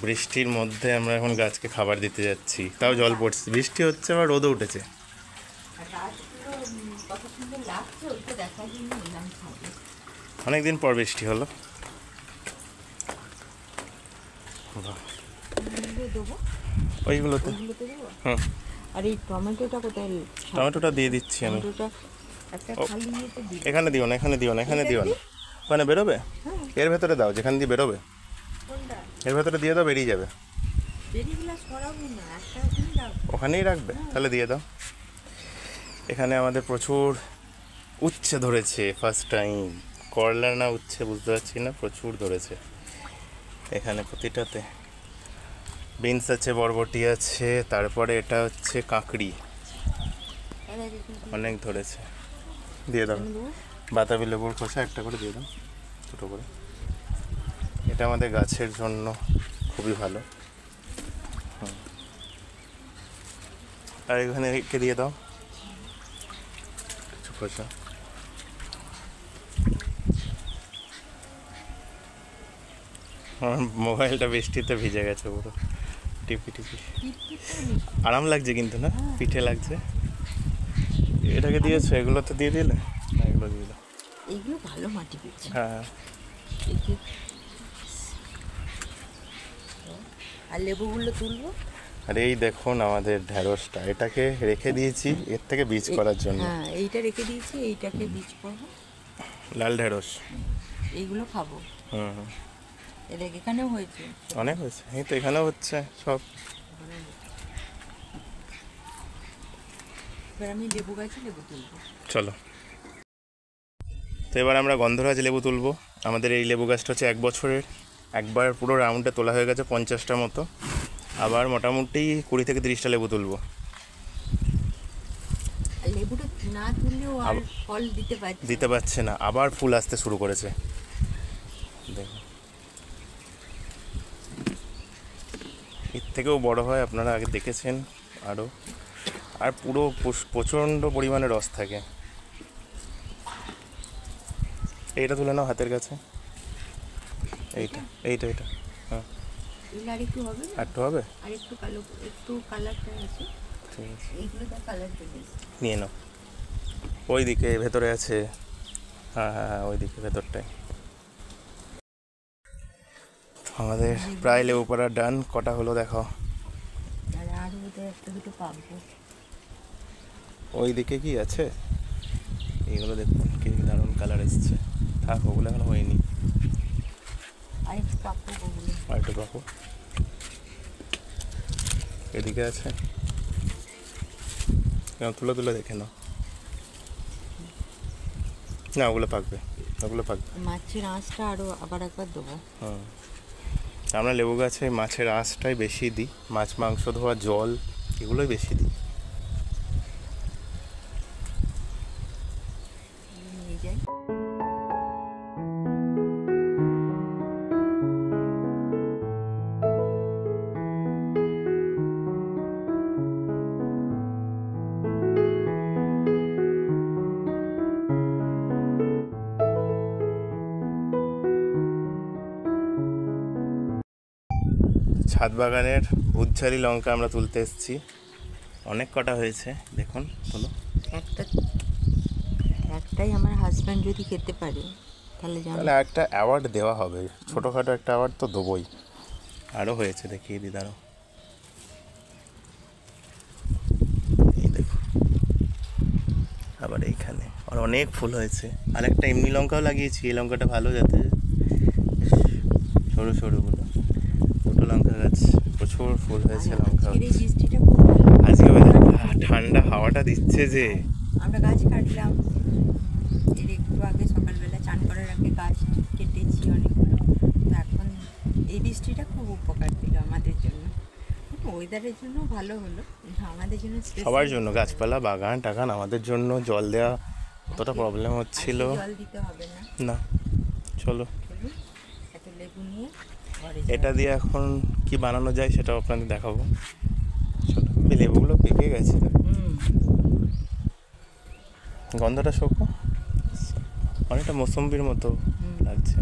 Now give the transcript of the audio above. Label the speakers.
Speaker 1: বৃষ্টির মধ্যে আমরা এখন গাছকে খাবার দিতে যাচ্ছি, তাও জল পড়ছে, বৃষ্টি হচ্ছে আবার রোদও উঠেছে। অনেকদিন পর বৃষ্টি হলো। ওইগুলোতে হুম,
Speaker 2: আর এই টমেটোটা কোথায়?
Speaker 1: টমেটোটা দিয়ে দিচ্ছি আমি। এখানে দিও না, এখানে দিও না, এখানে দিও না, ওখানে বেরোবে, এর ভেতরে দাও, যেখান দিয়ে বেরোবে এর ভেতরে দিয়ে দাও, বেরিয়ে যাবে। ওখানেই রাখবে, তাহলে দিয়ে দাও। এখানে আমাদের প্রচুর উচ্ছে ধরেছে, ফার্স্ট টাইম। করলা না উচ্ছে বুঝতে পারছি না, প্রচুর ধরেছে এখানে প্রতিটাতে। বিনস আছে, বরবটি আছে, তারপরে এটা হচ্ছে কাঁকড়ি, অনেক ধরেছে। দিয়ে দাও বাতাবি লেবুর খোসা একটা করে দিয়ে দাও, ছোটো করে। এটা আমাদের গাছের জন্য খুবই ভালো। আর এখানে রেখে দিয়ে দাও কিছু খোসা। আমার মোবাইলটা বৃষ্টিতে ভিজে গেছে পুরো, টিপি টিপি। আরাম লাগছে কিন্তু না, পিঠে লাগছে। এটাকে দিয়েছো, এগুলো তো দিয়ে দিলে না, এগুলো দিয়ে দাও।
Speaker 2: এইগুলো ভালো মাটি পেয়েছে।
Speaker 1: হ্যাঁ,
Speaker 2: আর লেবুগুলো তুলবো।
Speaker 1: আর এই দেখুন আমাদের ঢেঁড়সটা, এটাকে রেখে দিয়েছি এর থেকে বীজ করার জন্য।
Speaker 2: হ্যাঁ, এইটা রেখে দিয়েছি, এইটাকে বীজ করবো।
Speaker 1: লাল ঢেঁড়স
Speaker 2: এইগুলো খাবো।
Speaker 1: হুম,
Speaker 2: এদের এখানেও হয়েছে,
Speaker 1: অনেক হয়েছে, এই তো এখানেও হচ্ছে সব।
Speaker 2: এবার আমি লেবু গাছে লেবু তুলবো।
Speaker 1: চলো, তো এবার আমরা গন্ধরাজ লেবু তুলবো। আমাদের এই লেবু গাছটা হচ্ছে 1 বছরের, একবার পুরো রাউন্ডে তোলা হয়ে গেছে 50টা মতো। আবার মোটামুটি 20 থেকে 30টা লেবু তুলবো।
Speaker 2: লেবুটা না তুললেও আর ফল দিতে
Speaker 1: পারছে না, আবার ফুল আসতে শুরু করেছে। দেখো, এর থেকেও বড় হয়, আপনারা আগে দেখেছেন আরও। আর পুরো প্রচণ্ড পরিমাণে রস থাকে। এইটা তুলে নাও হাতের কাছে, এইটা এইটা এইটা হ্যাঁ,
Speaker 2: আর একটু হবে,
Speaker 1: একটু হবে,
Speaker 2: আর একটু কালো, একটু কালারটা আছে।
Speaker 1: ঠিক আছে,
Speaker 2: এইগুলো তো কালার চলে
Speaker 1: নিয়ে নাও। ওই দিকে ভেতরে আছে, হ্যাঁ হ্যাঁ হ্যাঁ, ওই দিকে ভেতরটায়। আমাদের প্রায় লেবু পাড়া ডান। কটা হলো দেখাও।
Speaker 2: আর আরও বোধহয় একটা দুটো পাবো।
Speaker 1: ওই দিকে কি আছে, এইগুলো দেখুন কি দারুণ কালার এসছে। থাক, ওগুলো এখনো হয়নি,
Speaker 2: আর একটু পাবো ওগুলো।
Speaker 1: আর একটু পাবো। এদিকে আছে, তুলে তুলে দেখে নাও। না, ওগুলো পাকবে, ওগুলো পাকবে।
Speaker 2: মাছের আঁশটা আরও আবার একবার দেবো।
Speaker 1: হুম, আমরা লেবু গাছে মাছের আঁশটাই বেশি দিই, মাছ মাংস ধোয়া জল এগুলোই বেশি দিই।
Speaker 2: নিয়ে যাই।
Speaker 1: ছাদ বাগানের উচ্ছারি লঙ্কা আমরা তুলতে এসেছি, অনেক কটা হয়েছে দেখুন।
Speaker 2: একটাই আমার হাজব্যান্ড যদি খেতে পারে তাহলে
Speaker 1: একটা অ্যাওয়ার্ড দেওয়া হবে, ছোটোখাটো একটা অ্যাওয়ার্ড তো দেবই। আরও হয়েছে, দেখিয়ে দিই দাঁড়াও। এই দেখো, আবার এইখানে আর অনেক ফুল হয়েছে। আর একটা এমনি লঙ্কাও লাগিয়েছি, এই লঙ্কাটা ভালো, যাতে সরু সরুগুলো। ছোটো লঙ্কা গাছ, প্রচুর ফুল হয়েছে লঙ্কা। আজকে ঠান্ডা হাওয়াটা দিচ্ছে যে।
Speaker 2: আমরা গাছ কাটলাম এর একটু আগে, সকালবেলা চান করার আগে গাছ কেটেছি অনেকগুলো। তো এখন এই বৃষ্টিটা খুব উপকার দিল আমাদের জন্য, ওয়েদারের জন্য ভালো হলো, আমাদের জন্য
Speaker 1: সবার জন্য, গাছপালা বাগান টাগান, আমাদের জন্য জল দেওয়া কতটা প্রবলেম হচ্ছিল।
Speaker 2: জল দিতে হবে না।
Speaker 1: না, চলো
Speaker 2: একটা লেবু নিয়ে
Speaker 1: এটা দিয়ে এখন কি বানানো যায় সেটাও আপনাদের দেখাবো। চলো, এই লেবুগুলো পেকে গেছে, গন্ধটা শোকো, অনেকটা মৌসম্বির মতো লাগছে।